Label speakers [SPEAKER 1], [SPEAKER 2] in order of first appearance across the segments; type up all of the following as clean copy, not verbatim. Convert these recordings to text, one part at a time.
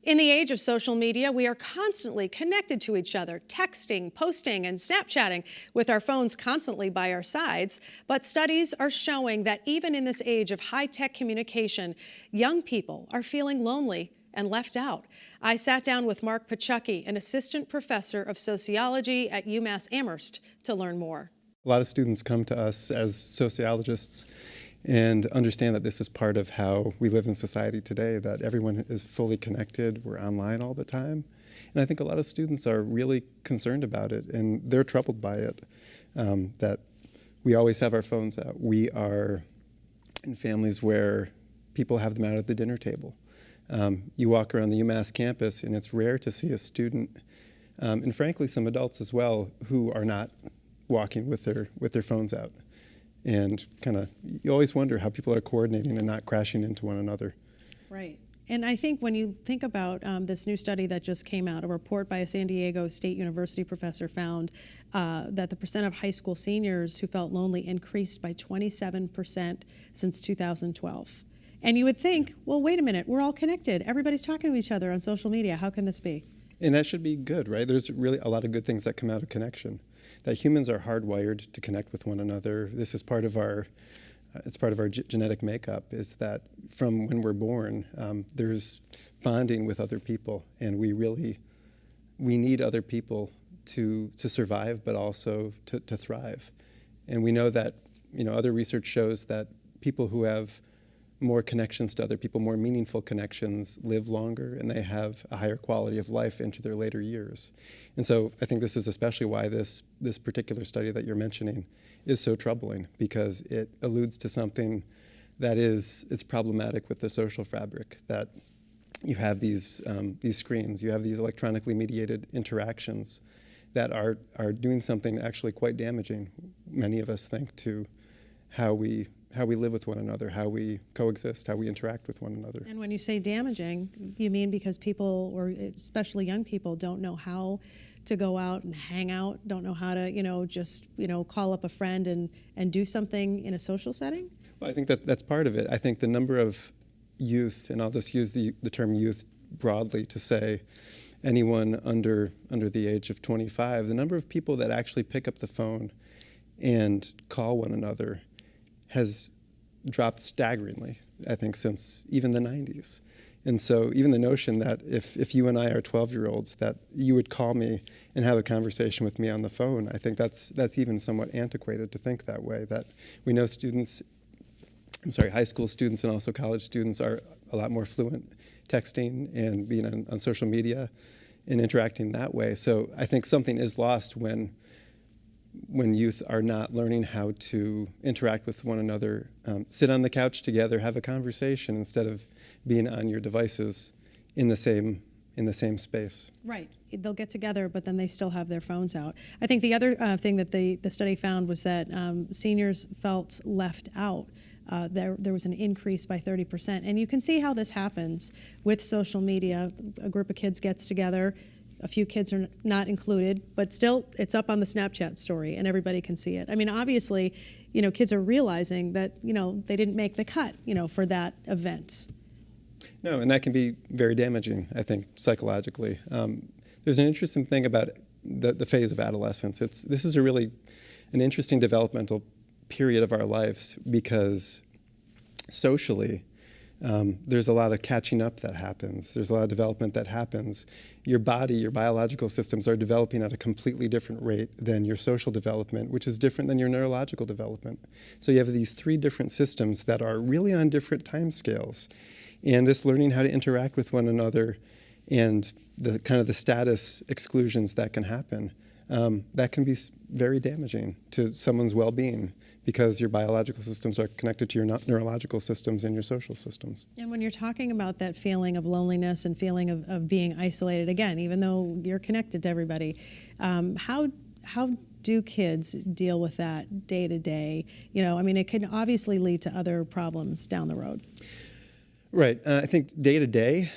[SPEAKER 1] In the age of social media, we are constantly connected to each other, texting, posting, and Snapchatting with our phones constantly by our sides. But studies are showing that even in this age of high-tech communication, young people are feeling lonely and left out. I sat down with Mark Pachucky, an assistant professor of sociology at UMass Amherst, to learn more.
[SPEAKER 2] A lot of students come to us as sociologists and understand that this is part of how we live in society today, that everyone is fully connected, we're online all the time. And I think a lot of students are really concerned about it, and they're troubled by it, that we always have our phones out. We are in families where people have them out at the dinner table. You walk around the UMass campus, and it's rare to see a student, and frankly some adults as well, who are not walking with their phones out. And you always wonder how people are coordinating and not crashing into one another.
[SPEAKER 1] Right. And I think when you think about this new study that just came out, a report by a San Diego State University professor found that the percent of high school seniors who felt lonely increased by 27% since 2012. And you would think, well, wait a minute, we're all connected. Everybody's talking to each other on social media. How can this be?
[SPEAKER 2] And that should be good, right? There's really a lot of good things that come out of connection. That humans are hardwired to connect with one another. This is part of our, it's part of our genetic makeup, is that from when we're born, there's bonding with other people, and we need other people to survive, but also to thrive. And we know that, other research shows that people who have more connections to other people, more meaningful connections, live longer, and they have a higher quality of life into their later years. And so I think this is especially why this particular study that you're mentioning is so troubling, because it alludes to something that it's problematic with the social fabric, that you have these screens, you have these electronically mediated interactions that are doing something actually quite damaging, many of us think, to how we live with one another, how we coexist, how we interact with one another.
[SPEAKER 1] And when you say damaging, you mean because people, or especially young people, don't know how to go out and hang out, don't know how to, just, call up a friend and do something in a social setting?
[SPEAKER 2] Well, I think that's part of it. I think the number of youth, and I'll just use the term youth broadly to say anyone under the age of 25, the number of people that actually pick up the phone and call one another has dropped staggeringly, I think, since even the 90s. And so even the notion that if you and I are 12-year-olds, that you would call me and have a conversation with me on the phone, I think that's even somewhat antiquated to think that way, that we know high school students and also college students are a lot more fluent texting and being on social media and interacting that way. So I think something is lost when youth are not learning how to interact with one another, sit on the couch together, have a conversation instead of being on your devices in the same space.
[SPEAKER 1] Right. They'll get together, but then they still have their phones out. I think the other thing that the study found was that seniors felt left out. There was an increase by 30%. And you can see how this happens with social media. A group of kids gets together. A few kids are not included, but still it's up on the Snapchat story and everybody can see it. I mean, obviously, kids are realizing that, they didn't make the cut, for that event.
[SPEAKER 2] No, and that can be very damaging, I think, psychologically. There's an interesting thing about the phase of adolescence. This is an interesting developmental period of our lives, because socially, there's a lot of catching up that happens. There's a lot of development that happens. Your body, your biological systems are developing at a completely different rate than your social development, which is different than your neurological development. So you have these three different systems that are really on different time scales. And this learning how to interact with one another and the status exclusions that can happen, that can be very damaging to someone's well-being, because your biological systems are connected to your neurological systems and your social systems.
[SPEAKER 1] And when you're talking about that feeling of loneliness and feeling of being isolated, again, even though you're connected to everybody, how do kids deal with that day to day? It can obviously lead to other problems down the road.
[SPEAKER 2] Right. I think day to day,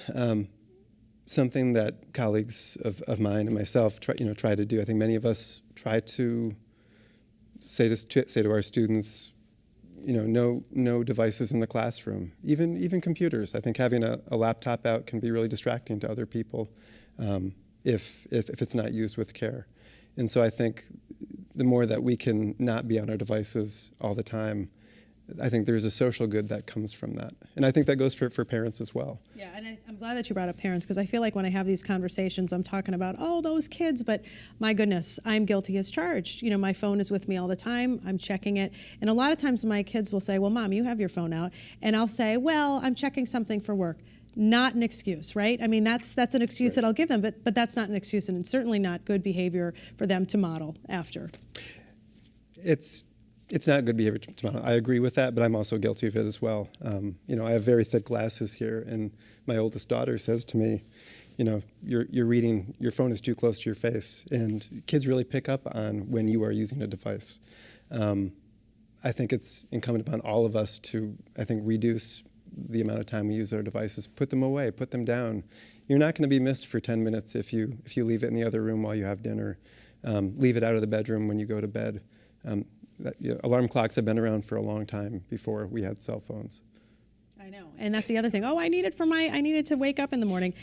[SPEAKER 2] something that colleagues of mine and myself try to do. I think many of us try to say to our students, no devices in the classroom, even computers. I think having a laptop out can be really distracting to other people if it's not used with care. And so I think the more that we can not be on our devices all the time, I think there's a social good that comes from that. And I think that goes for parents as well.
[SPEAKER 1] Yeah, and I'm glad that you brought up parents, because I feel like when I have these conversations, I'm talking about, oh, those kids, but my goodness, I'm guilty as charged. My phone is with me all the time. I'm checking it. And a lot of times my kids will say, well, Mom, you have your phone out. And I'll say, well, I'm checking something for work. Not an excuse, right? I mean, that's an excuse
[SPEAKER 2] Right.
[SPEAKER 1] that I'll give them, but that's not an excuse, and it's certainly not good behavior for them to model after.
[SPEAKER 2] It's not good behavior to model. I agree with that, but I'm also guilty of it as well. I have very thick glasses here, and my oldest daughter says to me, you're reading, your phone is too close to your face, and kids really pick up on when you are using a device. I think it's incumbent upon all of us to, reduce the amount of time we use our devices, put them away, put them down. You're not going to be missed for 10 minutes if you leave it in the other room while you have dinner. Leave it out of the bedroom when you go to bed. Alarm clocks have been around for a long time before we had cell phones.
[SPEAKER 1] I know, and that's the other thing. Oh, I need it to wake up in the morning.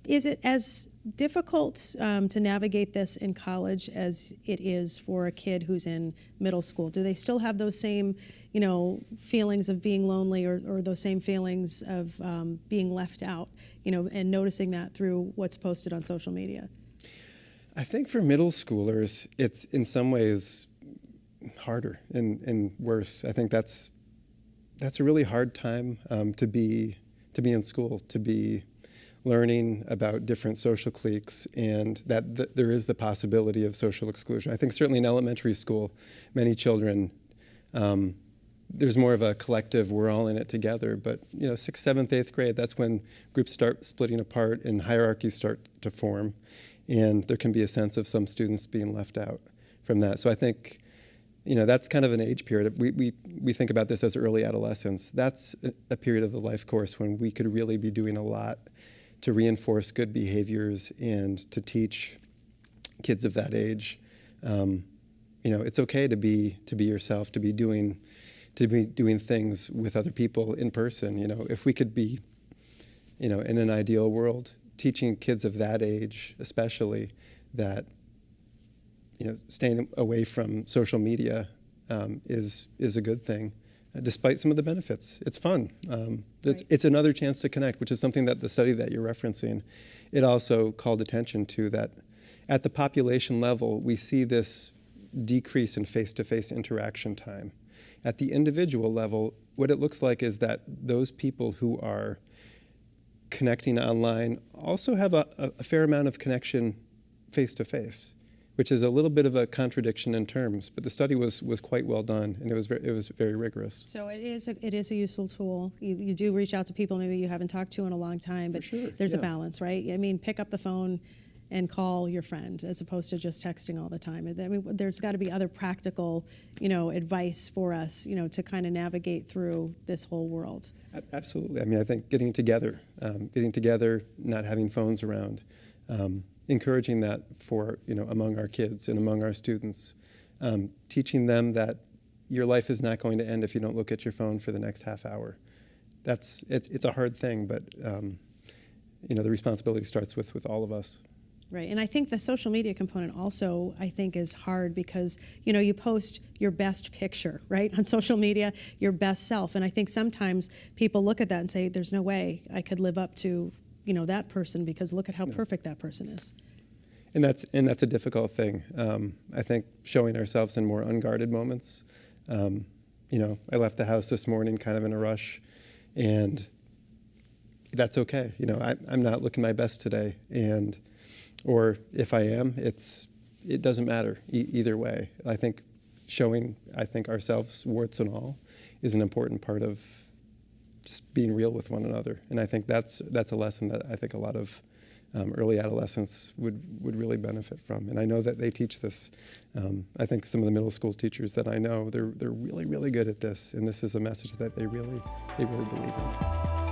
[SPEAKER 1] Is it as difficult to navigate this in college as it is for a kid who's in middle school? Do they still have those same, feelings of being lonely, or those same feelings of being left out, and noticing that through what's posted on social media?
[SPEAKER 2] I think for middle schoolers, it's in some ways harder and worse. I think that's a really hard time to be in school, to be learning about different social cliques, and that there is the possibility of social exclusion. I think certainly in elementary school, many children, there's more of a collective, we're all in it together. But 6th, 7th, 8th grade, that's when groups start splitting apart and hierarchies start to form, and there can be a sense of some students being left out from that. So I think that's kind of an age period. We think about this as early adolescence. That's a period of the life course when we could really be doing a lot to reinforce good behaviors and to teach kids of that age. It's okay to be yourself, to be doing things with other people in person. If we could be, in an ideal world, teaching kids of that age, especially, that staying away from social media is a good thing, despite some of the benefits. It's fun. It's another chance to connect, which is something that the study that you're referencing, it also called attention to, that at the population level, we see this decrease in face-to-face interaction time. At the individual level, what it looks like is that those people who are connecting online also have a fair amount of connection face-to-face, which is a little bit of a contradiction in terms, but the study was quite well done, and it was very rigorous.
[SPEAKER 1] So it is a useful tool. You do reach out to people maybe you haven't talked to in a long time, but
[SPEAKER 2] sure,
[SPEAKER 1] there's a
[SPEAKER 2] yeah.
[SPEAKER 1] balance, right? I mean, pick up the phone and call your friend as opposed to just texting all the time. I mean, there's got to be other practical, advice for us, to kind of navigate through this whole world.
[SPEAKER 2] Absolutely. I mean, I think getting together, not having phones around. Encouraging that for among our kids and among our students, teaching them that your life is not going to end if you don't look at your phone for the next half hour. It's a hard thing, but the responsibility starts with all of us.
[SPEAKER 1] Right, and I think the social media component also, I think, is hard because, you post your best picture, right, on social media, your best self, and I think sometimes people look at that and say, there's no way I could live up to that person, because look at how perfect that person is.
[SPEAKER 2] And that's a difficult thing. I think showing ourselves in more unguarded moments. I left the house this morning kind of in a rush, and that's okay. I'm not looking my best today, or if I am, it doesn't matter either way. I think showing ourselves, warts and all, is an important part of just being real with one another, and I think that's a lesson that I think a lot of early adolescents would really benefit from, and I know that they teach this. I think some of the middle school teachers that I know, they're really, really good at this, and this is a message that they really believe in.